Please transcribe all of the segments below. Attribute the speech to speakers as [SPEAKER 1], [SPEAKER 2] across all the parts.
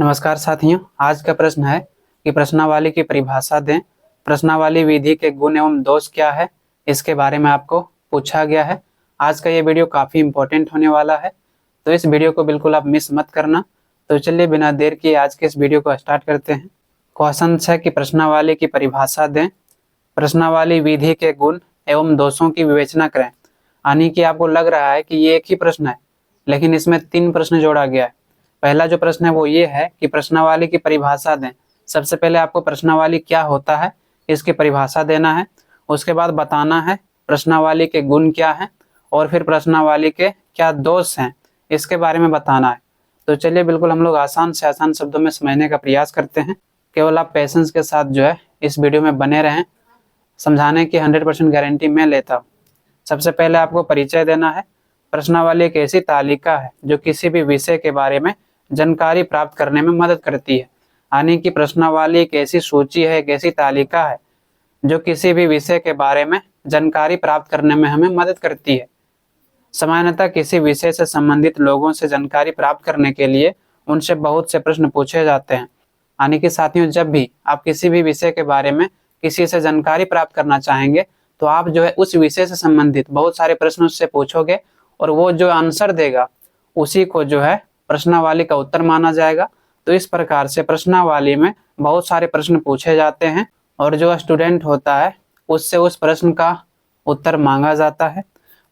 [SPEAKER 1] नमस्कार साथियों, आज का प्रश्न है कि प्रश्नावली की परिभाषा दें। प्रश्नावली विधि के गुण एवं दोष क्या है, इसके बारे में आपको पूछा गया है। आज का ये वीडियो काफ़ी इंपॉर्टेंट होने वाला है, तो इस वीडियो को बिल्कुल आप मिस मत करना। तो चलिए बिना देर किए आज के इस वीडियो को स्टार्ट करते हैं। क्वेश्चन है कि प्रश्नावली की परिभाषा दें, प्रश्नावली विधि के गुण एवं दोषों की विवेचना करें। यानी कि आपको लग रहा है कि ये एक ही प्रश्न है, लेकिन इसमें 3 प्रश्न जोड़ा गया है। पहला जो प्रश्न है वो ये है कि प्रश्नावली की परिभाषा दें। सबसे पहले आपको प्रश्नावली क्या होता है इसकी परिभाषा देना है। उसके बाद बताना है प्रश्नावली के गुण क्या हैं और फिर प्रश्नावली के क्या दोष हैं इसके बारे में बताना है। तो चलिए बिल्कुल हम लोग आसान से आसान शब्दों में समझने का प्रयास करते हैं। केवल आप पेशेंस के साथ जो है इस वीडियो में बने रहें, समझाने की 100% गारंटी मैं लेता हूँ। सबसे पहले आपको परिचय देना है। प्रश्नावली एक ऐसी तालिका है जो किसी भी विषय के बारे में जानकारी प्राप्त करने में मदद करती है। यानी कि प्रश्नावली एक ऐसी सूची है, एक ऐसी तालिका है जो किसी भी विषय के बारे में जानकारी प्राप्त करने में हमें मदद करती है। सामान्यतः किसी विषय से संबंधित लोगों से जानकारी प्राप्त करने के लिए उनसे बहुत से प्रश्न पूछे जाते हैं। यानी कि साथियों, जब भी आप किसी भी विषय के बारे में किसी से जानकारी प्राप्त करना चाहेंगे तो आप जो है उस विषय से संबंधित बहुत सारे प्रश्न उससे पूछोगे और वो जो आंसर देगा उसी को जो है प्रश्नावली का उत्तर माना जाएगा। तो इस प्रकार से प्रश्नावली में बहुत सारे प्रश्न पूछे जाते हैं और जो स्टूडेंट होता है उससे उस प्रश्न का उत्तर मांगा जाता है।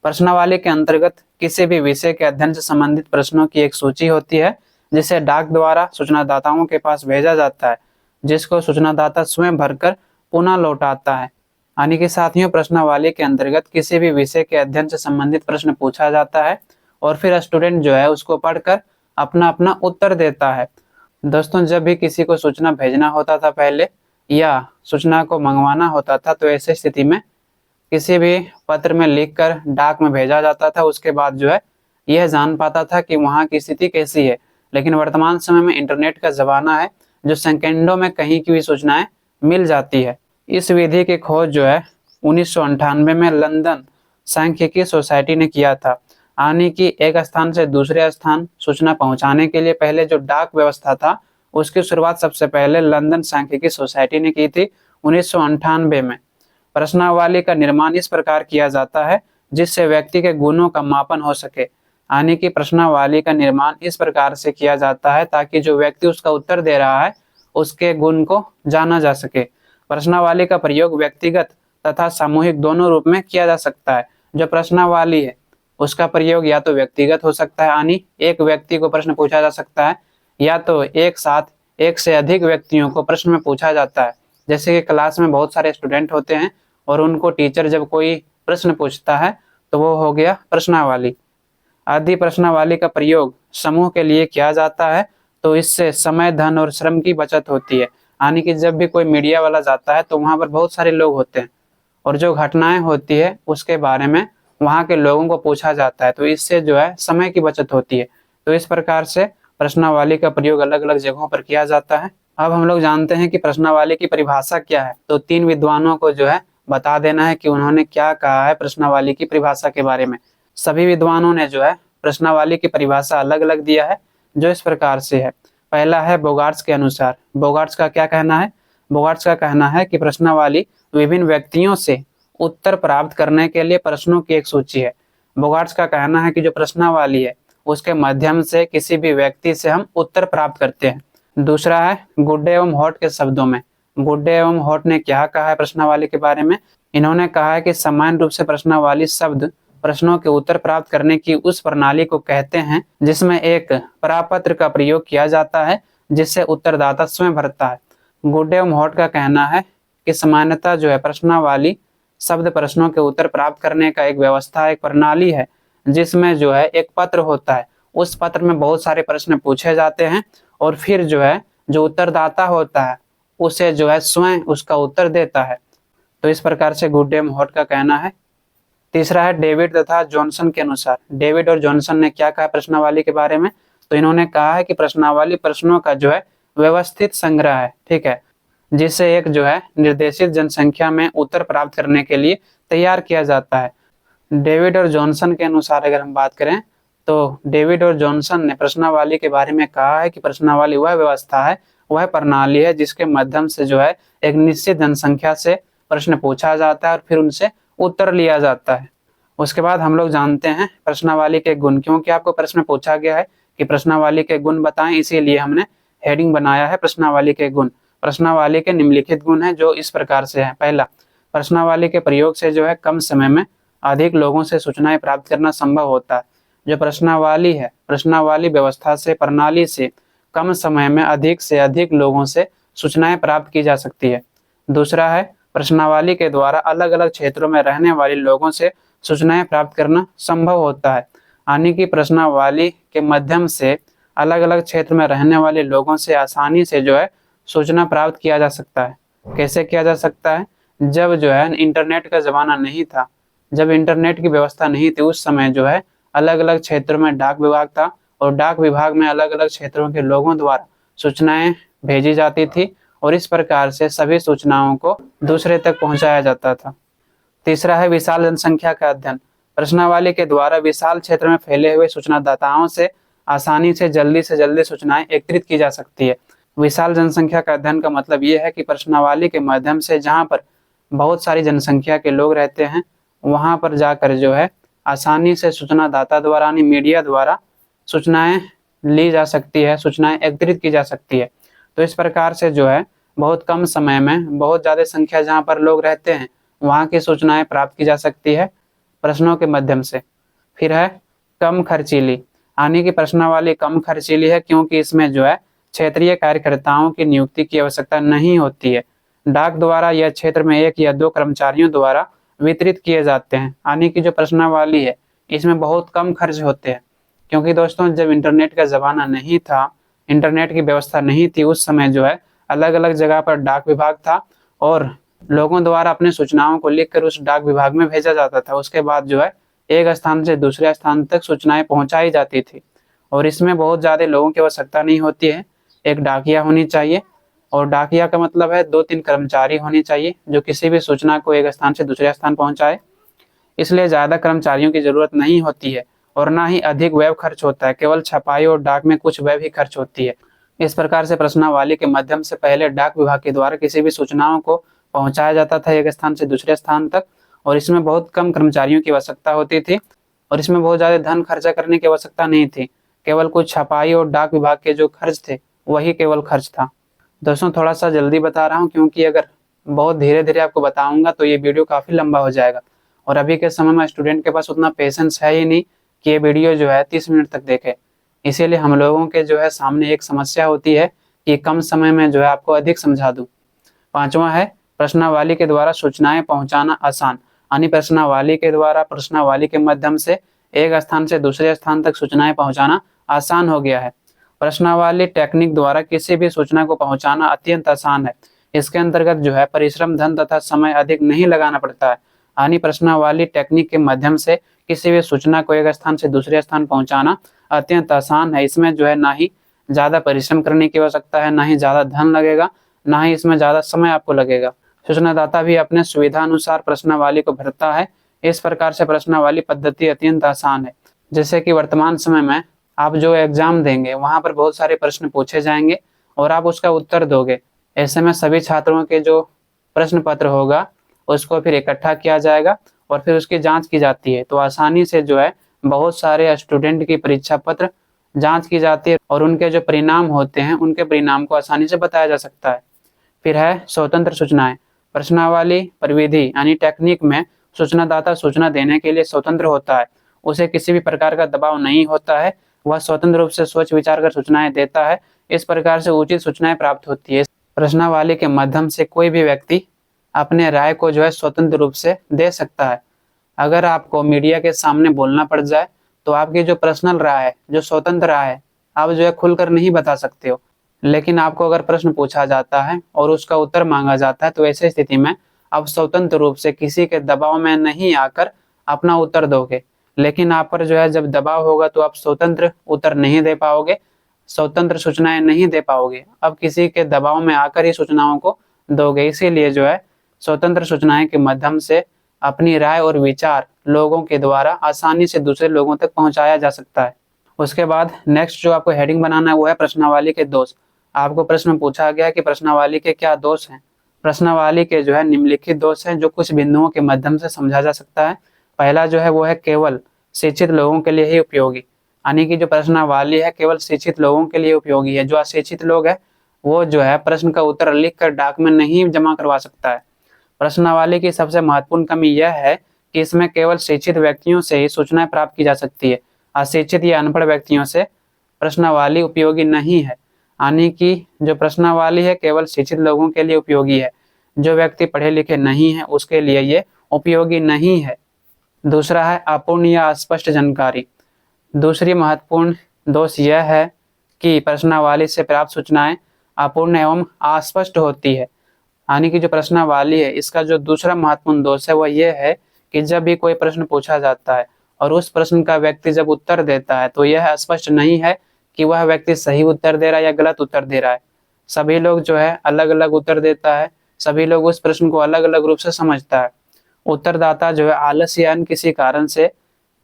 [SPEAKER 1] प्रश्नावली के अंतर्गत किसी भी विषय के अध्ययन से संबंधित प्रश्नों की एक सूची होती है जिसे डाक द्वारा सूचनादाताओं के पास भेजा जाता है, जिसको सूचनादाता स्वयं भरकर पुनः लौटाता है। यानी कि साथियों, प्रश्नावली के अंतर्गत किसी भी विषय के अध्ययन से संबंधित प्रश्न पूछा जाता है और फिर स्टूडेंट जो है उसको पढ़कर अपना अपना उत्तर देता है। दोस्तों, जब भी किसी को सूचना भेजना होता था पहले या सूचना को मंगवाना होता था तो ऐसी स्थिति में किसी भी पत्र में लिखकर डाक में भेजा जाता था। उसके बाद जो है यह जान पाता था कि वहाँ की स्थिति कैसी है। लेकिन वर्तमान समय में इंटरनेट का जमाना है जो सेकंडों में कहीं की भी सूचनाएं मिल जाती है। इस विधि की खोज जो है 1998 में लंदन सांख्यिकी सोसाइटी ने किया था। यानी कि एक स्थान से दूसरे स्थान सूचना पहुंचाने के लिए पहले जो डाक व्यवस्था था उसकी शुरुआत सबसे पहले लंदन सांख्यिकी सोसाइटी ने की थी 1998 में। प्रश्नावली का निर्माण इस प्रकार किया जाता है जिससे व्यक्ति के गुणों का मापन हो सके। यानी कि प्रश्नावली का निर्माण इस प्रकार से किया जाता है ताकि जो व्यक्ति उसका उत्तर दे रहा है उसके गुण को जाना जा सके। प्रश्नावली का प्रयोग व्यक्तिगत तथा सामूहिक दोनों रूप में किया जा सकता है। जो प्रश्नावली है उसका प्रयोग या तो व्यक्तिगत हो सकता है, यानी एक व्यक्ति को प्रश्न पूछा जा सकता है, या तो एक साथ एक से अधिक व्यक्तियों को प्रश्न में पूछा जाता है। जैसे कि क्लास में बहुत सारे स्टूडेंट होते हैं और उनको टीचर जब कोई प्रश्न पूछता है तो वो हो गया प्रश्नावली। आदि प्रश्नावली का प्रयोग समूह के लिए किया जाता है तो इससे समय, धन और श्रम की बचत होती है। यानी कि जब भी कोई मीडिया वाला जाता है तो वहाँ पर बहुत सारे लोग होते हैं और जो घटनाएं होती है उसके बारे में वहाँ के लोगों को पूछा जाता है, तो इससे जो है समय की बचत होती है। तो इस प्रकार से प्रश्नावली का प्रयोग अलग अलग जगहों पर किया जाता है। अब हम लोग जानते हैं कि प्रश्नावली की परिभाषा क्या है। तो 3 विद्वानों को जो है बता देना है कि उन्होंने क्या कहा है प्रश्नावली की परिभाषा के बारे में। सभी विद्वानों ने जो है प्रश्नावली की परिभाषा अलग अलग दिया है जो इस प्रकार से है। पहला है बोगार्ट्स के अनुसार। बोगार्ट्स का क्या कहना है? बोगार्ट्स का कहना है कि प्रश्नावली विभिन्न व्यक्तियों से उत्तर प्राप्त करने के लिए प्रश्नों की एक सूची है। बोगार्ट्स का कहना है कि जो प्रश्नावली है उसके माध्यम से किसी भी व्यक्ति से हम उत्तर प्राप्त करते हैं। दूसरा है गुड्डे एवं हॉट के शब्दों में। गुड्डे एवं हॉट ने क्या कहा है प्रश्नावली के बारे में? इन्होंने कहा है कि सामान्य रूप से प्रश्नावली शब्द प्रश्नों के उत्तर प्राप्त करने की उस प्रणाली को कहते हैं जिसमें एक प्रपत्र का प्रयोग किया जाता है जिससे उत्तरदाता स्वयं भरता है। गुड्डे एवं हॉट का कहना है कि सामान्यतः जो है प्रश्नावली शब्द प्रश्नों के उत्तर प्राप्त करने का एक व्यवस्था, एक प्रणाली है जिसमें जो है एक पत्र होता है। उस पत्र में बहुत सारे प्रश्न पूछे जाते हैं और फिर जो है जो उत्तरदाता होता है उसे जो है स्वयं उसका उत्तर देता है। तो इस प्रकार से गुड्डे एवं हॉट का कहना है। तीसरा है डेविड तथा जॉनसन के अनुसार। डेविड और जॉनसन ने क्या कहा प्रश्नावली के बारे में? तो इन्होंने कहा है कि प्रश्नावली प्रश्नों का जो है व्यवस्थित संग्रह है, ठीक है, जिसे एक जो है निर्देशित जनसंख्या में उत्तर प्राप्त करने के लिए तैयार किया जाता है। डेविड और जॉनसन के अनुसार अगर हम बात करें तो डेविड और जॉनसन ने प्रश्नावली के बारे में कहा है कि प्रश्नावली वह व्यवस्था है, वह प्रणाली है जिसके माध्यम से जो है एक निश्चित जनसंख्या से प्रश्न पूछा जाता है और फिर उनसे उत्तर लिया जाता है। उसके बाद हम लोग जानते हैं प्रश्नावली के गुण, क्योंकि आपको प्रश्न पूछा गया है कि प्रश्नावली के गुण बताएं, इसीलिए हमने हेडिंग बनाया है प्रश्नावली के गुण। प्रश्नावली के निम्नलिखित गुण हैं जो इस प्रकार से हैं। पहला, प्रश्नावली के प्रयोग से जो है कम समय में अधिक लोगों से सूचनाएं प्राप्त करना संभव होता है। जो प्रश्नावली है, प्रश्नावली व्यवस्था से, प्रणाली से कम समय में अधिक से अधिक लोगों से सूचनाएं प्राप्त की जा सकती है। दूसरा है, प्रश्नावली के द्वारा अलग अलग क्षेत्रों में रहने वाले लोगों से सूचनाएं प्राप्त करना संभव होता है। यानी कि प्रश्नावली के माध्यम से अलग अलग क्षेत्र में रहने वाले लोगों से आसानी से जो है सूचना प्राप्त किया जा सकता है। कैसे किया जा सकता है? जब जो है इंटरनेट का जमाना नहीं था, जब इंटरनेट की व्यवस्था नहीं थी, उस समय जो है अलग अलग क्षेत्रों में डाक विभाग था और डाक विभाग में अलग अलग क्षेत्रों के लोगों द्वारा सूचनाएं भेजी जाती थी और इस प्रकार से सभी सूचनाओं को दूसरे तक पहुंचाया जाता था। तीसरा है विशाल जनसंख्या का अध्ययन। प्रश्नावली के द्वारा विशाल क्षेत्र में फैले हुए सूचनादाताओं से आसानी से जल्दी सूचनाएं एकत्रित की जा सकती है। विशाल जनसंख्या का अध्ययन का मतलब ये है कि प्रश्नावली के माध्यम से जहां पर बहुत सारी जनसंख्या के लोग रहते हैं, वहां पर जाकर जो है आसानी से सूचनादाता द्वारा यानी मीडिया द्वारा सूचनाएं ली जा सकती है, सूचनाएं एकत्रित की जा सकती है। तो इस प्रकार से जो है बहुत कम समय में बहुत ज़्यादा संख्या जहाँ पर लोग रहते हैं वहाँ की सूचनाएं प्राप्त की जा सकती है प्रश्नों के माध्यम से। फिर है कम खर्चीली, यानी कि प्रश्नावली कम खर्चीली है क्योंकि इसमें जो है क्षेत्रीय कार्यकर्ताओं की नियुक्ति की आवश्यकता नहीं होती है। डाक द्वारा यह क्षेत्र में 1 या 2 कर्मचारियों द्वारा वितरित किए जाते हैं। यानी कि जो प्रश्नावली है इसमें बहुत कम खर्च होते हैं, क्योंकि दोस्तों जब इंटरनेट का ज़माना नहीं था, इंटरनेट की व्यवस्था नहीं थी, उस समय जो है अलग अलग जगह पर डाक विभाग था और लोगों द्वारा अपने सूचनाओं को लिखकर उस डाक विभाग में भेजा जाता था। उसके बाद जो है एक स्थान से दूसरे स्थान तक सूचनाएं पहुंचाई जाती थी और इसमें बहुत ज़्यादा लोगों की आवश्यकता नहीं होती है। एक डाकिया होनी चाहिए और डाकिया का मतलब है 2-3 कर्मचारी होनी चाहिए जो किसी भी सूचना को एक स्थान से दूसरे स्थान पहुंचाए। इसलिए ज़्यादा कर्मचारियों की ज़रूरत नहीं होती है और ना ही अधिक व्यय खर्च होता है, केवल छपाई और डाक में कुछ व्यय भी खर्च होती है। इस प्रकार से प्रश्नावली के माध्यम से पहले डाक विभाग के द्वारा किसी भी सूचनाओं को पहुंचाया जाता था एक स्थान से दूसरे स्थान तक और इसमें बहुत कम कर्मचारियों की आवश्यकता होती थी और इसमें बहुत ज़्यादा धन खर्चा करने की आवश्यकता नहीं थी, केवल कुछ छपाई और डाक विभाग के जो खर्च थे वही केवल खर्च था। दोस्तों थोड़ा सा जल्दी बता रहा हूँ क्योंकि अगर बहुत धीरे धीरे आपको बताऊंगा तो ये वीडियो काफ़ी लंबा हो जाएगा और अभी के समय में स्टूडेंट के पास उतना पेशेंस है ही नहीं कि ये वीडियो जो है 30 मिनट तक देखे। इसीलिए हम लोगों के जो है सामने एक समस्या होती है कि कम समय में जो है आपको अधिक समझा दूँ। 5वां है प्रश्नावली के द्वारा सूचनाएं पहुंचाना आसान, यानी प्रश्नावली के द्वारा प्रश्नावली के माध्यम से एक स्थान से दूसरे स्थान तक सूचनाएं पहुंचाना आसान हो गया है। प्रश्नावली टेक्निक द्वारा किसी भी सूचना को पहुंचाना अत्यंत आसान है। इसके अंतर्गत जो है परिश्रम, धन तथा समय अधिक नहीं लगाना पड़ता है। यानी प्रश्नावली टेक्निक के माध्यम से किसी भी सूचना को एक स्थान से दूसरे स्थान पहुंचाना अत्यंत आसान है। इसमें जो है ना ही ज़्यादा परिश्रम करने की आवश्यकता है, ना ही ज़्यादा धन लगेगा, ना ही इसमें ज़्यादा समय आपको लगेगा। सूचनादाता भी अपने सुविधा अनुसार प्रश्नावली को भरता है। इस प्रकार से प्रश्नावली पद्धति अत्यंत आसान है। जैसे कि वर्तमान समय में आप जो एग्जाम देंगे वहाँ पर बहुत सारे प्रश्न पूछे जाएंगे और आप उसका उत्तर दोगे। ऐसे में सभी छात्रों के जो प्रश्न पत्र होगा उसको फिर इकट्ठा किया जाएगा और फिर उसकी जांच की जाती है। तो आसानी से जो है बहुत सारे स्टूडेंट की परीक्षा पत्र जांच की जाती है और उनके जो परिणाम होते हैं उनके परिणाम को आसानी से बताया जा सकता है। फिर है स्वतंत्र सूचनाएं। प्रश्नावली परिविधि यानी टेक्निक में सूचनादाता सूचना देने के लिए स्वतंत्र होता है। उसे किसी भी प्रकार का दबाव नहीं होता है, वह स्वतंत्र रूप से सोच विचार कर सूचनाएं देता है। इस प्रकार से उचित सूचनाएं प्राप्त होती है। प्रश्नावली के माध्यम से कोई भी व्यक्ति अपने राय को जो है स्वतंत्र रूप से दे सकता है। अगर आपको मीडिया के सामने बोलना पड़ जाए तो आपकी जो पर्सनल राय है, जो स्वतंत्र राय है, आप जो है खुलकर नहीं बता सकते हो। लेकिन आपको अगर प्रश्न पूछा जाता है और उसका उत्तर मांगा जाता है तो ऐसी स्थिति में आप स्वतंत्र रूप से किसी के दबाव में नहीं आकर अपना उत्तर दोगे। लेकिन आप पर जो है जब दबाव होगा तो आप स्वतंत्र उत्तर नहीं दे पाओगे, स्वतंत्र सूचनाएं नहीं दे पाओगे। अब किसी के दबाव में आकर ही सूचनाओं को दोगे। इसीलिए जो है स्वतंत्र सूचनाएं के माध्यम से अपनी राय और विचार लोगों के द्वारा आसानी से दूसरे लोगों तक पहुंचाया जा सकता है। उसके बाद नेक्स्ट जो आपको हेडिंग बनाना है वो है प्रश्नावली के दोष। आपको प्रश्न पूछा गया कि प्रश्नावली के क्या दोष हैं। प्रश्नावली के जो है निम्नलिखित दोष हैं जो कुछ बिंदुओं के माध्यम से समझा जा सकता है। पहला जो है वो है केवल शिक्षित लोगों के लिए ही उपयोगी, यानी कि जो प्रश्नावली है केवल शिक्षित लोगों के लिए उपयोगी है। जो अशिक्षित लोग है वो जो है प्रश्न का उत्तर लिख कर डाक में नहीं जमा करवा सकता है। प्रश्नावली की सबसे महत्वपूर्ण कमी यह है कि इसमें केवल शिक्षित व्यक्तियों से ही सूचनाएं प्राप्त की जा सकती है। अशिक्षित या अनपढ़ व्यक्तियों से प्रश्नावली उपयोगी नहीं है, यानी कि जो प्रश्नावली है केवल शिक्षित लोगों के लिए उपयोगी है। जो व्यक्ति पढ़े लिखे नहीं है उसके लिए ये उपयोगी नहीं है। दूसरा है अपूर्ण या अस्पष्ट जानकारी। दूसरी महत्वपूर्ण दोष यह है कि प्रश्नावली से प्राप्त सूचनाएं अपूर्ण एवं अस्पष्ट होती है, यानी कि जो प्रश्नावली है इसका जो दूसरा महत्वपूर्ण दोष है वह यह है कि जब भी कोई प्रश्न पूछा जाता है और उस प्रश्न का व्यक्ति जब उत्तर देता है तो यह स्पष्ट नहीं है कि वह व्यक्ति सही उत्तर दे रहा है या गलत उत्तर दे रहा है। सभी लोग जो है अलग अलग उत्तर देता है, सभी लोग उस प्रश्न को अलग अलग रूप से समझता है। उत्तरदाता जो है आलस्य या किसी कारण से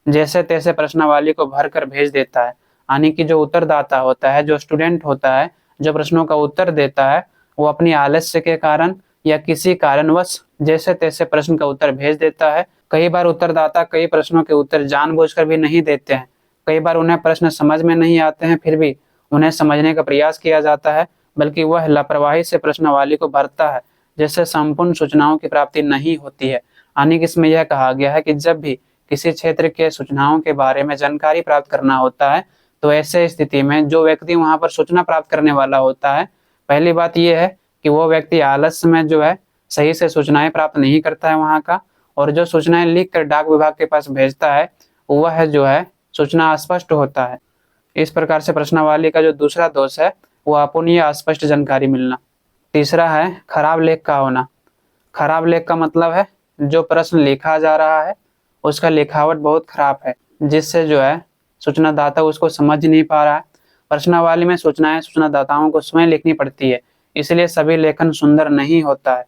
[SPEAKER 1] जैसे तैसे प्रश्नावली को भर कर भेज देता है, यानी कि जो उत्तरदाता होता है, जो स्टूडेंट होता है, जो प्रश्नों का उत्तर देता है, वो अपनी आलस्य के कारण या किसी कारणवश जैसे तैसे प्रश्न का उत्तर भेज देता है। कई बार उत्तरदाता कई प्रश्नों के उत्तर जानबूझकर भी नहीं देते हैं। कई बार उन्हें प्रश्न समझ में नहीं आते हैं फिर भी उन्हें समझने का प्रयास किया जाता है, बल्कि वह लापरवाही से प्रश्नावली को भरता है जिससे संपूर्ण सूचनाओं की प्राप्ति नहीं होती है। यानी कि इसमें यह कहा गया है कि जब भी किसी क्षेत्र के सूचनाओं के बारे में जानकारी प्राप्त करना होता है तो ऐसे स्थिति में जो व्यक्ति वहां पर सूचना प्राप्त करने वाला होता है, पहली बात यह है कि वो व्यक्ति आलस्य में जो है सही से सूचनाएं प्राप्त नहीं करता है वहां का, और जो सूचनाएं लिख कर डाक विभाग के पास भेजता है वह जो है सूचना अस्पष्ट होता है। इस प्रकार से प्रश्नावली का जो दूसरा दोष है वो अपूर्ण या अस्पष्ट जानकारी मिलना। तीसरा है खराब लेख का होना। खराब लेख का मतलब है जो प्रश्न लिखा जा रहा है उसका लिखावट बहुत खराब है, जिससे जो है सूचनादाता उसको समझ नहीं पा रहा है। प्रश्नावली में सूचनाएं सूचनादाताओं को स्वयं लिखनी पड़ती है, इसलिए सभी लेखन सुंदर नहीं होता है।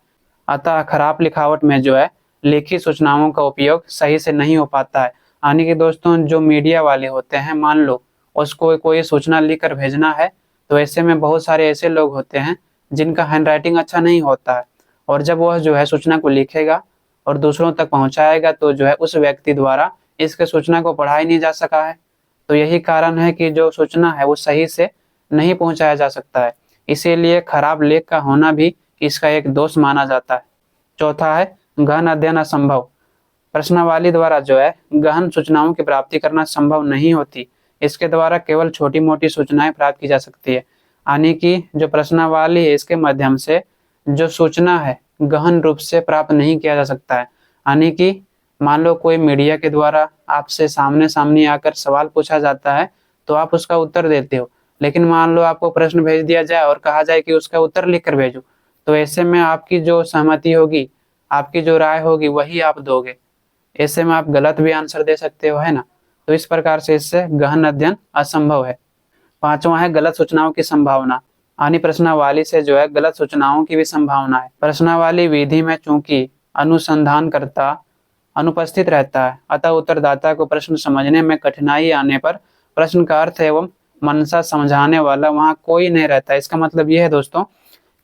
[SPEAKER 1] अतः खराब लिखावट में जो है लिखित सूचनाओं का उपयोग सही से नहीं हो पाता है। यानी कि दोस्तों जो मीडिया वाले होते हैं, मान लो उसको कोई सूचना लिख कर भेजना है तो ऐसे में बहुत सारे ऐसे लोग होते हैं जिनका हैंडराइटिंग अच्छा नहीं होता है, और जब वह जो है सूचना को लिखेगा और दूसरों तक पहुंचाएगा तो जो है उस व्यक्ति द्वारा इसके सूचना को पढ़ा ही नहीं जा सका है। तो यही कारण है कि जो सूचना है वो सही से नहीं पहुंचाया जा सकता है, इसीलिए खराब लेख का होना भी इसका एक दोष माना जाता है। चौथा है गहन अध्ययन असंभव। प्रश्नावली द्वारा जो है गहन सूचनाओं की प्राप्ति करना संभव नहीं होती। इसके द्वारा केवल छोटी मोटी सूचनाएं प्राप्त की जा सकती है, यानी कि जो प्रश्नावली है इसके माध्यम से जो सूचना है गहन रूप से प्राप्त नहीं किया जा सकता है। यानी कि मान लो कोई मीडिया के द्वारा आपसे सामने सामने आकर सवाल पूछा जाता है तो आप उसका उत्तर देते हो, लेकिन मान लो आपको प्रश्न भेज दिया जाए और कहा जाए कि उसका उत्तर लिख कर भेजो, तो ऐसे में आपकी जो सहमति होगी, आपकी जो राय होगी वही आप दोगे। ऐसे में आप गलत भी आंसर दे सकते हो, है ना। तो इस प्रकार से इससे गहन अध्ययन असंभव है। पांचवा है गलत सूचनाओं की संभावना। यानी प्रश्नावली से जो है गलत सूचनाओं की भी संभावना है। प्रश्नावली विधि में चूंकि अनुसंधानकर्ता अनुपस्थित रहता है, अतः उत्तरदाता को प्रश्न समझने में कठिनाई आने पर प्रश्न का अर्थ एवं मंशा समझाने वाला वहां कोई नहीं रहता। इसका मतलब यह है दोस्तों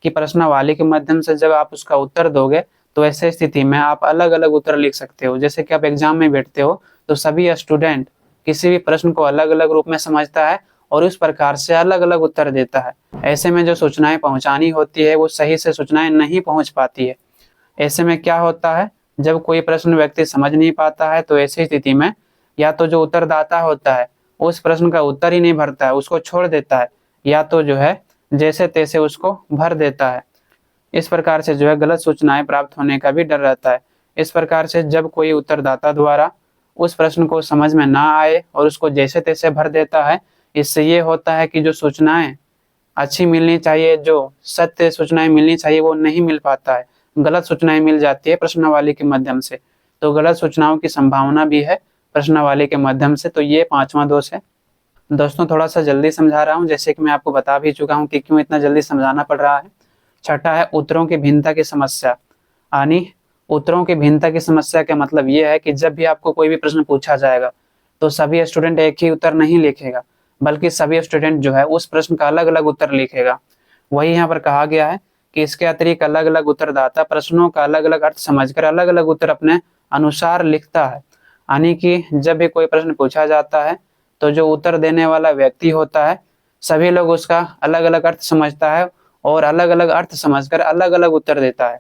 [SPEAKER 1] कि प्रश्नावली के माध्यम से जब आप उसका उत्तर दोगे तो ऐसे स्थिति में आप अलग अलग उत्तर लिख सकते हो। जैसे कि आप एग्जाम में बैठते हो तो सभी स्टूडेंट किसी भी प्रश्न को अलग अलग रूप में समझता है और उस प्रकार से अलग अलग उत्तर देता है। ऐसे में जो सूचनाएं पहुंचानी होती है वो सही से सूचनाएं नहीं पहुंच पाती है। ऐसे में क्या होता है, जब कोई प्रश्न व्यक्ति समझ नहीं पाता है तो ऐसी स्थिति में या तो जो उत्तरदाता होता है उस प्रश्न का उत्तर ही नहीं भरता है, उसको छोड़ देता है, या तो जो है जैसे तैसे उसको भर देता है। इस प्रकार से जो है गलत सूचनाएं प्राप्त होने का भी डर रहता है। इस प्रकार से जब कोई उत्तरदाता द्वारा उस प्रश्न को समझ में ना आए और उसको जैसे तैसे भर देता है, इससे ये होता है कि जो सूचनाएं अच्छी मिलनी चाहिए, जो सत्य सूचनाएं मिलनी चाहिए वो नहीं मिल पाता है, गलत सूचनाएं मिल जाती है प्रश्नावली के माध्यम से। तो गलत सूचनाओं की संभावना भी है प्रश्नावली के माध्यम से। तो ये पांचवा दोष है। दोस्तों थोड़ा सा जल्दी समझा रहा हूँ, जैसे कि मैं आपको बता भी चुका हूँ कि क्यों इतना जल्दी समझाना पड़ रहा है। छठा है उत्तरों की भिन्नता की समस्या। यानी उत्तरों की भिन्नता की समस्या का मतलब यह है कि जब भी आपको कोई भी प्रश्न पूछा जाएगा तो सभी स्टूडेंट एक ही उत्तर नहीं लिखेगा, बल्कि सभी स्टूडेंट जो है उस प्रश्न का अलग अलग उत्तर लिखेगा। वही यहाँ पर कहा गया है कि इसके अतिरिक्त अलग अलग उत्तरदाता प्रश्नों का अलग अलग अर्थ समझकर अलग अलग उत्तर अपने अनुसार लिखता है। यानी कि जब भी कोई प्रश्न पूछा जाता है तो जो उत्तर देने वाला व्यक्ति होता है सभी लोग उसका अलग अलग अर्थ समझता है और अलग अलग अर्थ समझकर अलग अलग उत्तर देता है,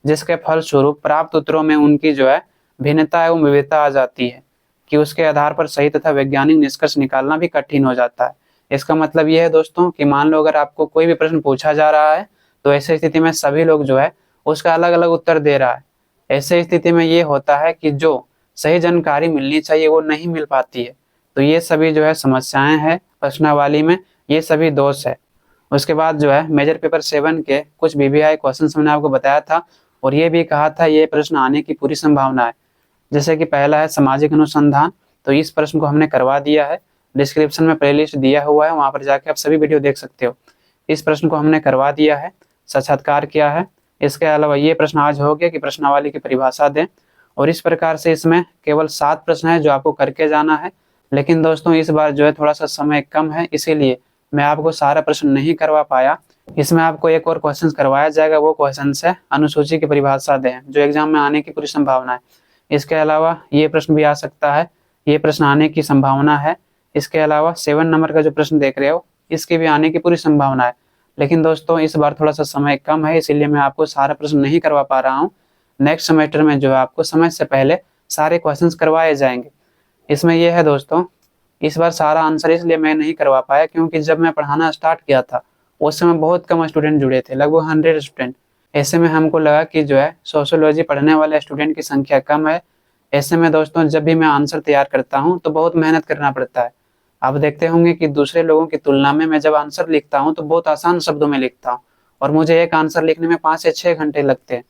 [SPEAKER 1] जिसके फलस्वरूप प्राप्त उत्तरों में उनकी जो है भिन्नता एवं विविधता आ जाती है कि उसके आधार पर सही तथा वैज्ञानिक निष्कर्ष निकालना भी कठिन हो जाता है। इसका मतलब यह है दोस्तों कि मान लो अगर आपको कोई भी प्रश्न पूछा जा रहा है तो ऐसी स्थिति में सभी लोग जो है उसका अलग अलग उत्तर दे रहा है। ऐसे स्थिति में ये होता है कि जो सही जानकारी मिलनी चाहिए वो नहीं मिल पाती है। तो ये सभी जो है समस्याएं हैं प्रश्नावली में, ये सभी दोष है। उसके बाद जो है मेजर पेपर 7 के कुछ बीबीआई क्वेश्चन मैंने आपको बताया था और ये भी कहा था ये प्रश्न आने की पूरी संभावना है। जैसे कि पहला है सामाजिक अनुसंधान, तो इस प्रश्न को हमने करवा दिया है, डिस्क्रिप्शन में प्लेलिस्ट दिया हुआ है, वहां पर जाके आप सभी वीडियो देख सकते हो। इस प्रश्न को हमने करवा दिया है। साक्षात्कार क्या है, इसके अलावा ये प्रश्न आज हो गया कि प्रश्नावली की परिभाषा दें। और इस प्रकार से इसमें केवल 7 प्रश्न है जो आपको करके जाना है। लेकिन दोस्तों इस बार जो है थोड़ा सा समय कम है, इसीलिए मैं आपको सारा प्रश्न नहीं करवा पाया। इसमें आपको एक और क्वेश्चन करवाया जाएगा, वो क्वेश्चन है अनुसूची की परिभाषा दें, जो एग्जाम में आने की पूरी संभावना है। इसके अलावा ये प्रश्न भी आ सकता है, ये प्रश्न आने की संभावना है। इसके अलावा 7 नंबर का जो प्रश्न देख रहे हो इसकी भी आने की पूरी संभावना है। लेकिन दोस्तों इस बार थोड़ा सा समय कम है, इसीलिए मैं आपको सारा प्रश्न नहीं करवा पा रहा हूँ। नेक्स्ट सेमेस्टर में जो है आपको समय से पहले सारे क्वेश्चंस करवाए जाएंगे। इसमें यह है दोस्तों, इस बार सारा आंसर इसलिए मैं नहीं करवा पाया क्योंकि जब मैं पढ़ाना स्टार्ट किया था उस समय बहुत कम स्टूडेंट जुड़े थे, लगभग 100 स्टूडेंट। ऐसे में हमको लगा कि जो है सोशियोलॉजी पढ़ने वाले स्टूडेंट की संख्या कम है। ऐसे में दोस्तों जब भी मैं आंसर तैयार करता हूँ तो बहुत मेहनत करना पड़ता है। आप देखते होंगे कि दूसरे लोगों की तुलना में मैं जब आंसर लिखता हूँ तो बहुत आसान शब्दों में लिखता हूँ और मुझे एक आंसर लिखने में 5 से 6 घंटे लगते हैं।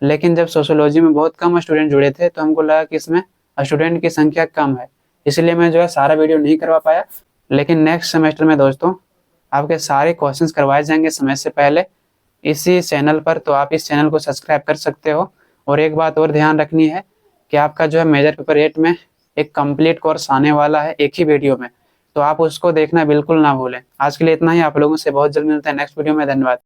[SPEAKER 1] लेकिन जब सोशियोलॉजी में बहुत कम स्टूडेंट जुड़े थे तो हमको लगा कि इसमें स्टूडेंट की संख्या कम है, इसलिए मैं जो है सारा वीडियो नहीं करवा पाया। लेकिन नेक्स्ट सेमेस्टर में दोस्तों आपके सारे क्वेश्चंस करवाए जाएंगे समय से पहले इसी चैनल पर, तो आप इस चैनल को सब्सक्राइब कर सकते हो। और एक बात और ध्यान रखनी है कि आपका जो है मेजर पेपर 8 में एक कंप्लीट कोर्स आने वाला है एक ही वीडियो में, तो आप उसको देखना बिल्कुल ना भूलें। आज के लिए इतना ही, आप लोगों से बहुत जल्द मिलते हैं नेक्स्ट वीडियो में। धन्यवाद।